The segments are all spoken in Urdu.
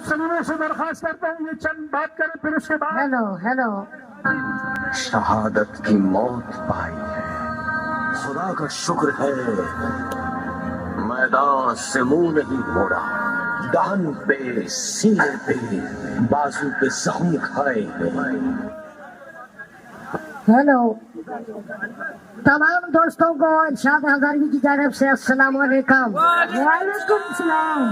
سلیمے سے درخواست کرتا ہوں یہ چند بات کریں پھر اس کے بعد ہیلو شہادت کی موت پائی ہے، خدا کا شکر ہے میدان سے منہ نہیں موڑا، دہن پہ، سینے پہ، بازو پہ زخم کھائے ہیں۔ ہیلو تمام دوستوں کو ارشاد ہزاروی کی جانب سے السلام علیکم۔ وعلیکم السلام۔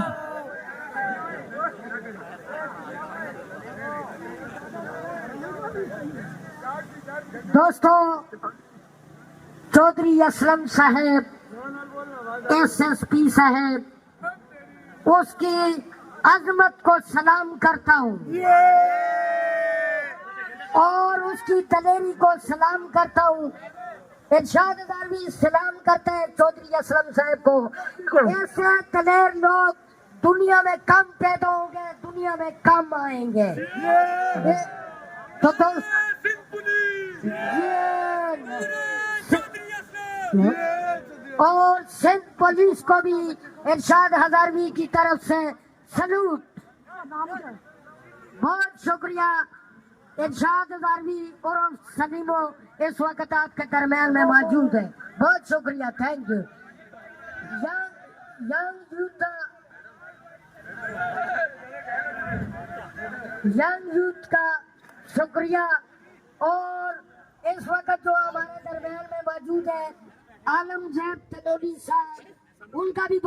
دوستوں، چودھری اسلم صاحب SSP صاحب، اس کی عظمت کو سلام کرتا ہوں اور اس کی دلیری کو سلام کرتا ہوں۔ ارشاد ہزاروی سلام کرتا ہے چودھری اسلم صاحب کو۔ ایسے دلیر لوگ دنیا میں کم پیدا ہوں گے، دنیا میں کم آئیں گے۔ تو اور سندھ پولیس کو بھی ارشاد ہزاروی کی طرف سے سلوٹ۔ بہت شکریہ۔ ارشاد ہزاروی اور سلیمو اس وقت آپ کے درمیان میں موجود ہے۔ بہت شکریہ، تھینک یو۔ ینگ یوتھ کا شکریہ۔ اور اس وقت جو ہمارے درمیان میں موجود ہے عالم زیب تلولی صاحب، ان کا بھی